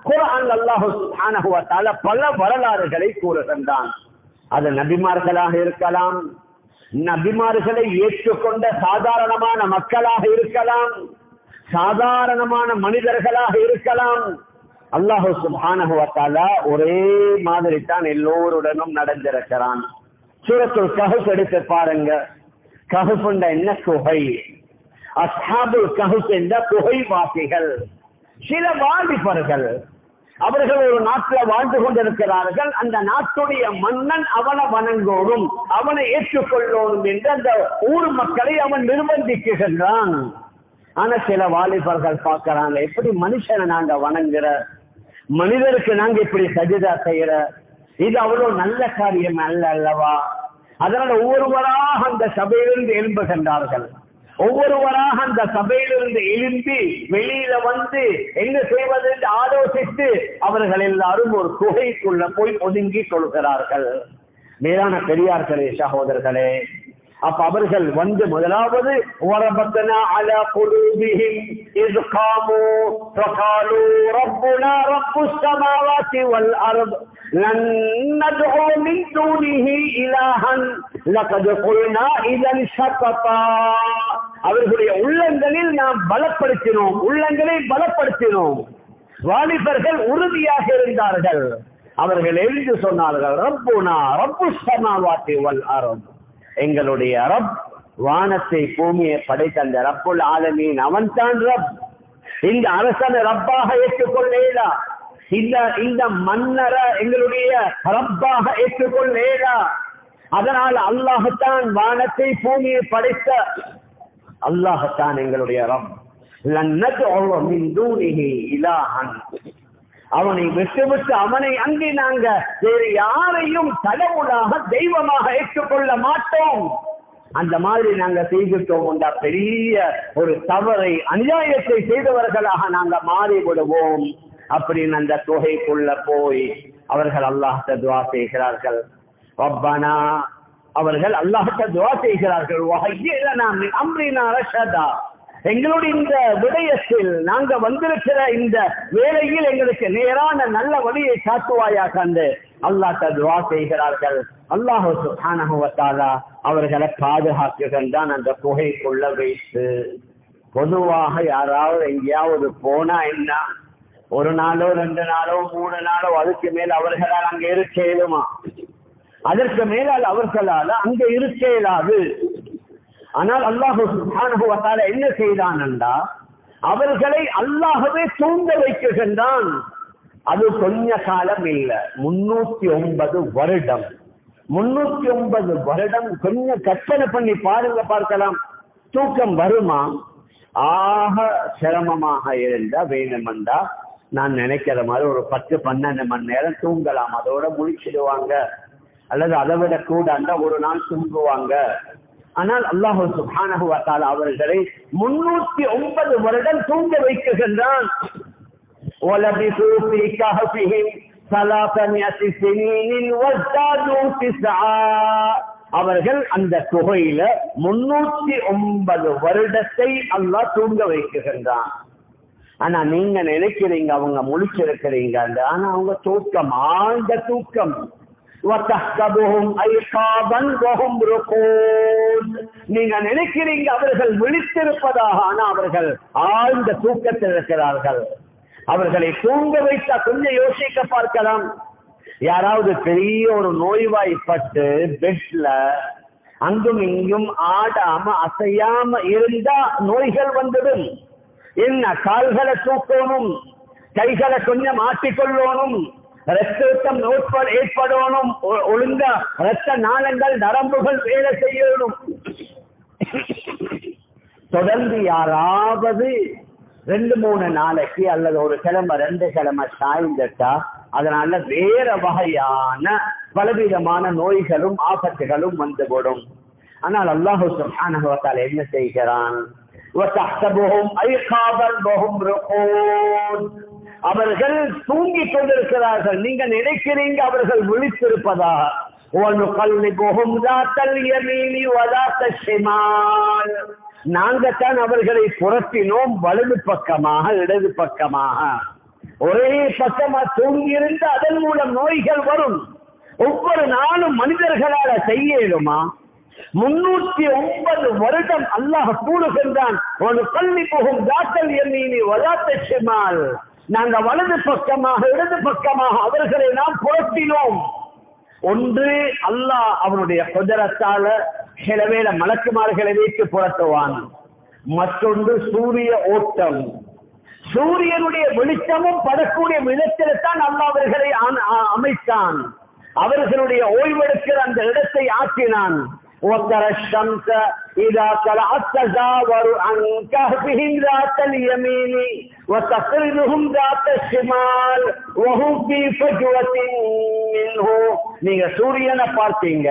குர்ஆன் அல்லாஹ் சுப்ஹானஹு வ தஆலா பல வரலாறுகளை கூறுகின்றான். அது நபிமார்களாக இருக்கலாம், நபிமார்களை ஏற்றுக்கொண்ட சாதாரணமான மக்களாக இருக்கலாம், சாதாரணமான மனிதர்களாக இருக்கலாம். அல்லாஹ் சுப்ஹானஹு வ தஆலா ஒரே மாதிரி தான் எல்லோருடனும் நடந்திருக்கிறான். சூரத்துல் கஹஃப் எடுத்து பாருங்க. கஹஃப் என்ன குகை, அஸ்ஹாபுல் கஹஃப் என்ற குகைவாசிகள், சில வாலிபர்கள். அவர்கள் ஒரு நாட்டில் வாழ்ந்து கொண்டிருக்கிறார்கள். அந்த நாட்டுடைய மன்னன் அவனை வணங்கோடும், அவனை ஏற்றுக்கொள்ளோடும் என்று அந்த ஊர் மக்களை அவன் நிர்பந்திக்குகின்றான். ஆனா சில வாலிபர்கள் பார்க்கிறாங்க, எப்படி மனுஷனை நாங்க வணங்குற, மனிதருக்கு நாங்க இப்படி சஜிதா செய்யற, இது அவ்வளவு நல்ல காரியம் அல்ல அல்லவா? அதனால ஒவ்வொருவராக அந்த சபையிலிருந்து எழும்புகின்றார்கள். ஒவ்வொருவராக அந்த சபையிலிருந்து எழும்பி வெளியில வந்து என்ன செய்வது என்று ஆலோசித்து அவர்கள் எல்லாரும் ஒரு குகைக்குள்ள போய் ஒதுங்கி கொள்கிறார்கள். மேலான பெரியார்களே, சகோதரர்களே, அப்ப அவர்கள் வந்து முதலாவது வரபத்னா அலா குலூபிஹிம் இஸ் காமு ஃபகாலு ரப்புனா ரப்புஸ் ஸமாவாதி வல் அர்த் லன் நத்உ மின் தூனிஹி இலாஹன் லகத் குல்னா இதன் ஷததா. அவர்களுடைய உள்ளங்களில் நாம் பலப்படுத்தினோம், உள்ளங்களை பலப்படுத்தினோம். வாலிபர்கள் உறுதியாக இருந்தார்கள். அவர்கள் எழுந்து சொன்னார்கள், ரப்புனா ரப்புஸ் ஸமாவாதி வல் அர்த், எங்களுடைய ரப், வானத்தை பூமியை படைத்த அந்த ரப்புல் ஆலமீன், அவன் தான் ரப். இந்த அரசனை ரப்பாக ஏற்றுக்கொள்ளேடா, இந்த மன்னரை எங்களுடைய ரப்பாக ஏற்றுக்கொள்ளேடா. அதனால் அல்லாஹ்தான் வானத்தை பூமியை படைத்த அல்லாஹ்தான் எங்களுடைய ரப். லன் நத்உ மின் தூனிஹி இலாஹன், அவனை விட்டு அவனை அங்கே நாங்க வேறு யாரையும் கடவுளாக தெய்வமாக ஏற்றுக்கொள்ள மாட்டோம். அந்த மாதிரி நாங்க செய்துட்டோம் என்ற பெரிய ஒரு தவறை, அநியாயத்தை செய்தவர்களாக நாங்க மாறிவிடுவோம் அப்படின்னு அந்த தொகைக்குள்ள போய் அவர்கள் அல்லாஹ்ட்ட துஆ செய்கிறார்கள். ரப்பனா, அவர்கள் அல்லாஹ்ட்ட துஆ செய்கிறார்கள், வஹய்யி லனா மின் அம்ரினா ரஷதா, எங்களுடைய இந்த விடயத்தில் நாங்க வந்திருக்கிற இந்த வேளையில் எங்களுக்கு நேரான நல்ல வழியை காட்டுவாயாக என்று அல்லாஹ்ட்ட துஆ செய்கிறார்கள். அல்லாஹ் சுப்ஹானஹு வ தஆலா அவர்களை பாதுகாக்குகின்றான் அந்த குகைக்குள்ள வைத்து. பொதுவாக யாராவது எங்கேயாவது போனா என்ன, ஒரு நாளோ 2 நாளோ 3 நாளோ அதுக்கு மேல் அவர்களால் அங்க இருக்க இயலுமா? அதற்கு மேலால் அவர்களால் அங்க இருக்க இயலாது. ஆனால் அல்லாஹ் சுப்ஹானஹு வ தஆலா என்ன செய்தான் என்றா, அவர்களை அல்லாஹ்வே தூங்க வைக்குகின்றான். அது கொஞ்ச காலம் இல்ல, 309 வருடம். 309 வருடம். கொஞ்சம் கற்பனை பண்ணி பாருங்க, பார்க்கலாம். தூக்கம் வருமா? ஆக சிரமமாக இருந்தா வேணுமெண்டா நான் நினைக்கிற மாதிரி ஒரு 10-12 மணி நேரம் தூங்கலாம், அதோட முழிச்சிடுவாங்க. அல்லது அதை விட கூட ஒரு நாள் தூங்குவாங்க. ஆனால் அல்லாஹ் சுப்ஹானஹு வ தஆலா அவர்களை 309 வருடம் தூங்க வைக்குகின்றான். وَلَبِثُوا فِي كَهْفِهِمْ 300 سِنِينٍ وَازْدَادُوا 9. அவர்கள் அந்த குகையில 309 வருடத்தை அல்லாஹ் தூங்க வைக்குகின்றான். ஆனா நீங்க நினைக்கிறீங்க அவங்க முழிச்சிருக்கிறீங்க, ஆனா அவங்க தூக்கம், ஆழ்ந்த தூக்கம். நீங்க நினைக்கிறீங்க அவர்கள் விழித்திருப்பதாக, ஆனா அவர்கள் ஆழ்ந்த தூக்கத்தில் இருக்கிறார்கள். அவர்களை தூங்க வைத்தா கொஞ்சம் யோசிக்க பார்க்கலாம். யாராவது பெரிய ஒரு நோய்வாய்ப்பட்டு பெட்ல அங்கும் இங்கும் ஆடாம அசையாம இருந்தா நோய்கள் வந்துடும். என்ன, கால்களை தூக்கணும், கைகளை கொஞ்சம் மாற்றிக்கொள்ளணும், ரத்தம் ஏற்படணும், ஒழுங்கா ரத்த நாளங்கள் நரம்புகள் வேலை செய்யணும். தொடர்ந்து யாராவது 2-3 நாளைக்கு அல்லது ஒரு கிழமை 2 கிழமை சாய்ந்துட்டா அதனால வேற வகையான பலவிதமான நோய்களும் ஆபத்துகளும் வந்துவிடும். ஆனால் அல்லாஹ் சுப்ஹானஹு வ தஆலா என்ன செய்கிறான்? அவர்கள் தூங்கிக் கொண்டிருக்கிறார்கள், நீங்க நினைக்கிறீங்க அவர்கள் விழித்திருப்பதாக. நாங்கத்தான் அவர்களை புரட்டினோம், வலது பக்கமாக இடது பக்கமாக. ஒரே பக்கமா தூங்கி இருந்து அதன் மூலம் நோய்கள் வரும். ஒவ்வொரு நாளும் மனிதர்களால செய்ய இயலுமா? 309 வருடம் அல்லாஹ் கூறுகின்றான், ஒரு கல்வி போகும் தாக்கல் எம்மீனி வலாத்த ஷிமால். நாங்க வலது பக்கமாக இடது பக்கமாக அவர்களை நாம் புரட்டினோம். ஒன்று அல்லாஹ் அவனுடைய குதரத்தால சில வேளை மலக்குமார்களை வைத்து புரட்டுவான். மற்றொன்று சூரிய ஓட்டம். சூரியனுடைய வெளிச்சமும் படக்கூடிய விதத்தில்தான் அல்லாஹ் அவர்களை அமைத்தான். அவர்களுடைய ஓய்வெடுக்கிற அந்த இடத்தை ஆக்கினான். وترى الشمس إذا طلعت تزاور عن كهفهم ذات اليمين وتقرضهم ذات الشمال وهم في فجوة منه. நீங்க சூரியனை பார்த்தீங்க,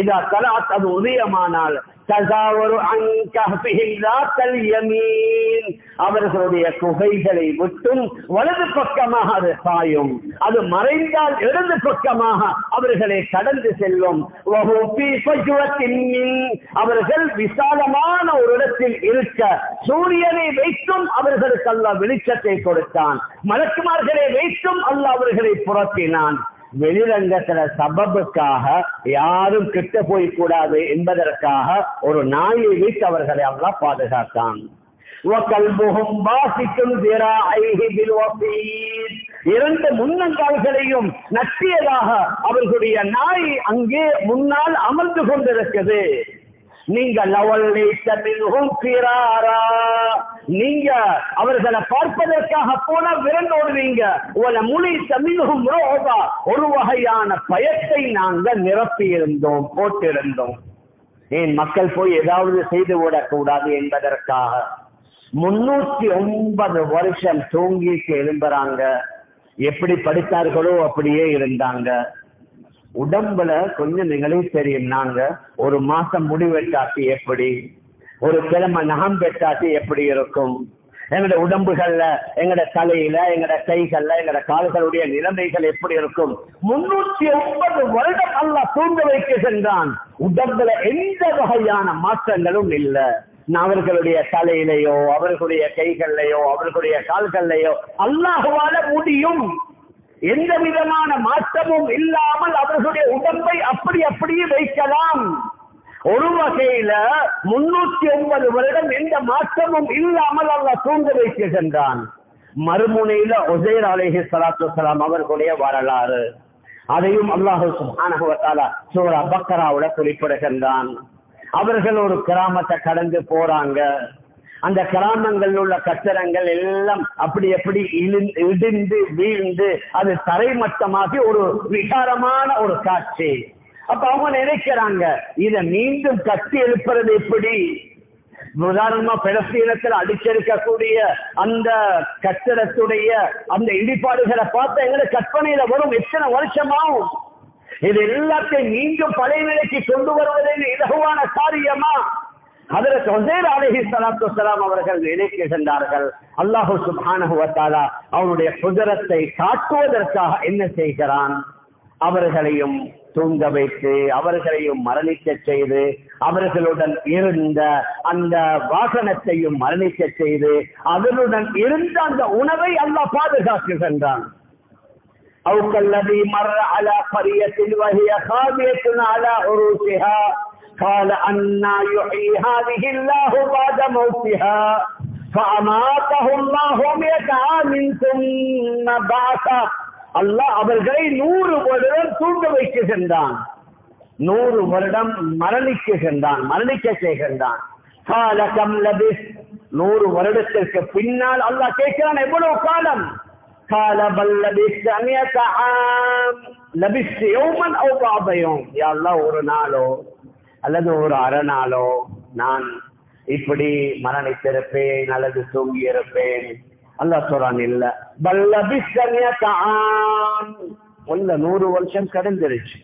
இதா தலஅத் அது உதயமானால் தஸாவரு அன் கஹ்ஃபிஹிம் ذاتல் யமீன் அவர்களுடைய குகைகளை விட்டும் வலது பக்கமாக அது சாயும். அது மறைந்தால் இடது பக்கமாக அவர்களை கடந்து செல்லும். வஹும் ஃபீ ஃபஜ்வத்தின் மின் அவர்கள் விசாலமான ஒரு இடத்தில் இருக்க சூரியனை வைத்தும் அவர்களுக்கு அல்லாஹ் வெளிச்சத்தை கொடுத்தான். மலக்குமார்களை வைத்தும் அல்லாஹ் அவர்களை புரட்டினான். வெளிரங்கத்துல சபபுக்காக யாரும் கிட்ட போய் கூடாது என்பதற்காக ஒரு நாயை வைத்து அவர்களை அல்லாஹ் பாதுகாத்தான். இரண்டு முன்னங்கால்களையும் நட்டியதாக அவர்களுடைய நாய் அங்கே முன்னால் அமர்ந்து கொண்டிருக்கிறது. நீங்க நீங்க அவர்களை பார்ப்பதற்காக போனா விரண்டோடுவீங்க. மொழி தமிழும் ஒரு வகையான பயத்தை நாங்கள் நிரப்பி இருந்தோம், போட்டிருந்தோம். ஏன் மக்கள் போய் ஏதாவது செய்து விடக்கூடாது என்பதற்காக. 309 வருஷம் தூங்கிட்டு எழும்புறாங்க. எப்படி படித்தார்களோ அப்படியே இருந்தாங்க. உடம்புல கொஞ்சம் நீங்களே தெரியும், நாங்க ஒரு மாசம் முடி வெட்டாட்டி எப்படி, ஒரு கிழமை நகம் வெட்டாட்டி எப்படி இருக்கும், எங்கட உடம்புகள்ல, எங்கட தலையில, எங்கட கைகள்ல, எங்கட கால்களுடைய நிலைமைகள் எப்படி இருக்கும். 309 வருடம் அல்லாஹ் தூங்க வைக்கின்றான். உடம்புல எந்த வகையான மாற்றங்களும் இல்லை. அவர்களுடைய தலையிலையோ அவர்களுடைய கைகள்லையோ அவர்களுடைய கால்கள்லையோ அல்லாஹ்வால முடியும். எந்த விதமான மாற்றமும் இல்லாமல் அவர்களுடைய உடம்பை அப்படியே வைக்கலாம். ஒரு வகையில 309 வருடம் எந்த மாற்றமும் இல்லாமல் அல்லாஹ் தூங்க வைக்கின்றான். மறுமுனையில உஸைர் அலைஹிஸ்ஸலாத்து வஸ்ஸலாம் அவர்களுடைய வரலாறு, அதையும் அல்லாஹ் சுப்ஹானஹு வ தஆலா சூரா பக்கராவுல குறிப்பிடுகின்றான். அவர்கள் ஒரு கிராமத்தை கடந்து போறாங்க. அந்த கிராமங்களில் உள்ள கட்டடங்கள் எல்லாம் அப்படி இடிந்து வீழ்ந்து அது தரைமட்டமாகி ஒரு விகாரமான ஒரு காட்சி. அப்ப அவங்க நினைக்கிறாங்க, இதை மீண்டும் கட்டி எழுப்புறது எப்படி? உதாரணமா பெலஸ்தீனத்தில் அடிச்செடுக்கக்கூடிய அந்த கட்டடத்துடைய அந்த இடிபாடுகளை பார்த்து எங்களை கற்பனையில வரும், எத்தனை வருஷமாகும். இது எல்லாத்தையும் மீண்டும் பழைய நிலைக்கு கொண்டு வருவதே இலகுவான காரியமா? ஹஜ்ரத் உஸைர் அலைஹிஸ்ஸலாத்து வஸ்ஸலாம் அவர்கள் நினைக்கின்றார்கள், அல்லாஹ் சுப்ஹானஹு வ தஆலா அவருடைய குதிரத்தை காட்டுவதற்காக என்ன செய்கிறான்? அவர்களையும் தூங்க வைத்து அவர்களையும் மரணிக்க செய்து அவர்களுடன் இருந்த அந்த வாகனத்தையும் மரணிக்க செய்து அதனுடன் இருந்த அந்த உணவை அல்லாஹ் பாதுகாக்குகின்றான். أو كالذي مر على قرية وهي خاوية على عروشها قال أنى يحيي هذه الله بعد موتها فأماته الله 100 عام ثم بعثه. அல்லாஹ் அவர்களை 100 வருடம் தூங்க வைக்கின்றான், 100 வருடம் மரணிக்க செய்கின்றான். قال كم لبثت 100 வருடத்திற்கு பின்னால் அல்லாஹ் கேட்கிறான், எவ்வளவு காலம்? قال بل لبثت 100 عام لبثت يوما او بعض يوم. யா அல்லாஹ், ஒரு நாளோ அல்லது ஒரு அரை நாளோ நான் இப்படி மரணித்திருப்பேன் அல்லது தூங்கி இருப்பேன். அல்லாஹ் சொல்றான், இல்ல, பல் லபிஸ்த 100 عام, 100 வருஷம் கடந்துருச்சு.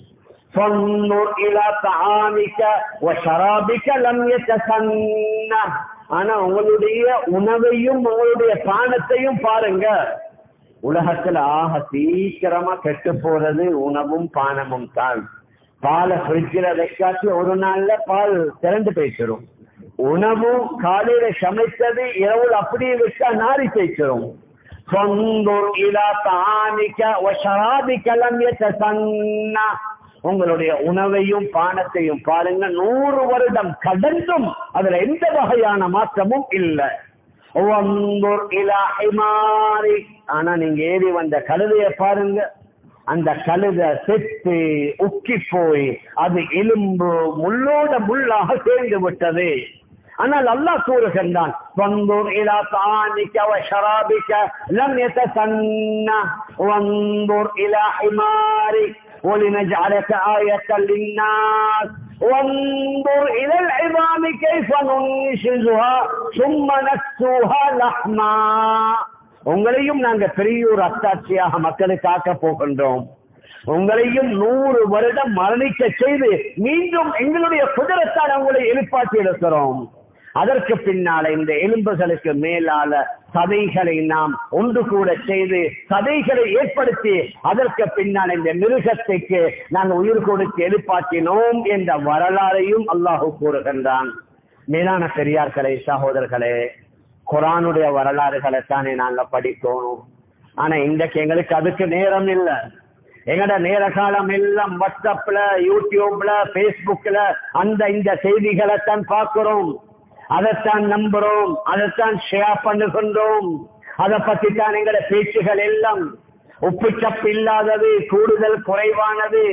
فانظر الى طعامك وشرابك لم يتسنى. ஆனா உங்களுடைய உணவையும் உங்களுடைய பானத்தையும் பாருங்க. உலகத்துல ஆக சீக்கிரமா கெட்டு போறது உணவும் பானமும் தான். பாலை ஃப்ரிட்ஜில் வைக்காச்சு ஒரு நாள்ல பால் திரண்டு போயிச்சிடும். உணவு காலையில சமைத்தது இரவுல அப்படியே வச்சா நாரி போயிச்சிடும். ஃபன்துர் இலா தானிக வ ஷராபிக லம் யதசன்னா. உங்களுடைய உணவையும் பானத்தையும் பாருங்க, 100 வருடம் கடந்தும் அதுல எந்த வகையான மாற்றமும் இல்லை. வன்துர் இலா ஹிமாரி. ஆனா நீங்க ஏறி வந்த கழுதையை பாருங்க, அந்த கழுதை செத்து உக்கி போய் அது எலும்பு முள்ளோட முள்ளாக சேர்ந்து விட்டது. ஆனால் அல்லாஹ் கூறுகின்றான், வன்துர் இலா தானிக வ ஷராபிக லம் யதசன்னா வன்துர் இலா ஹிமாரி وَلِنَجْعَلَكَ آيَةً لِلنَّاسِ وَانظُرْ إِلَى الْعِظَامِ كَيْفَ نُنشِزُهَا ثُمَّ نَكْسُوهَا لَحْمًا. உங்களையும் நாங்க பெரிய ஒரு அத்தாட்சியாக மக்களுக்கு ஆக்க போகின்றோம். உங்களையும் 100 வருடம் மரணிக்க செய்து மீண்டும் எங்களுடைய குதிரத்தால் உங்களை எழுப்பாற்றி இருக்கிறோம். அதற்கு பின்னால இந்த எலும்புகளுக்கு மேலால சதைகளை நாம் ஒன்று கூட செய்து சதைகளை ஏற்படுத்தி அதற்கு பின்னால் இந்த மிருகத்துக்கு நாங்கள் உயிர் கொடுத்து எழுப்பாற்றினோம் என்ற வரலாறையும் அல்லாஹ் கூறுகின்றான். மேலான பெரியார்களே, சகோதரர்களே, குர்ஆனுடைய வரலாறுகளை தானே நாங்க படிக்கணும். ஆனா இன்றைக்கு எங்களுக்கு அதுக்கு நேரம் இல்லை. எங்கட நேர காலம் எல்லாம் வாட்ஸ்அப்ல, யூடியூப்ல, பேஸ்புக்ல அந்த இந்த செய்திகளை தான் பார்க்கிறோம், அதைத்தான் நம்புறோம், அதைத்தான் ஷேர் பண்ணுகின்றோம். அதை பத்தி தான் எங்களோட பேச்சுகள் எல்லாம் உப்பு சப்பு இல்லாதது, கூடுதல் குறைவானது,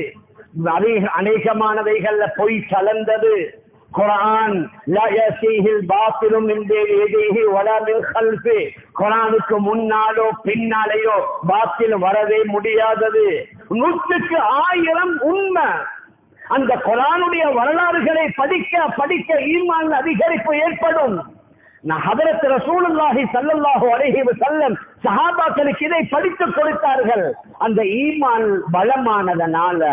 அநேகமானவைகள்ல பொய் கலந்தது. குர்ஆன் லா யஸீஹில் பாத்திலு மின் பைனி யதைஹி வலா மின் கல்ஃபி. குர்ஆனுக்கு முன்னாலோ பின்னாலேயோ பாத்தில் வரவே முடியாதது. 100க்கு 1000 உண்மை. அந்த குர்ஆனுடைய வரலாறுகளை படிக்க படிக்க ஈமான் அதிகரிப்பு ஏற்படும். ஹதரத் ரசூலுல்லாஹி ஸல்லல்லாஹு அலைஹி வஸல்லம் சஹாபாக்களுக்கு இதை படித்துக் கொடுத்தார்கள். அந்த ஈமான் பலமானதனால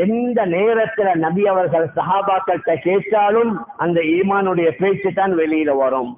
எந்த நேரத்துல நபி அவர்கள் சஹாபாக்கள்கிட்ட கேட்டாலும் அந்த ஈமானுடைய பேச்சு தான் வெளியில வரும்.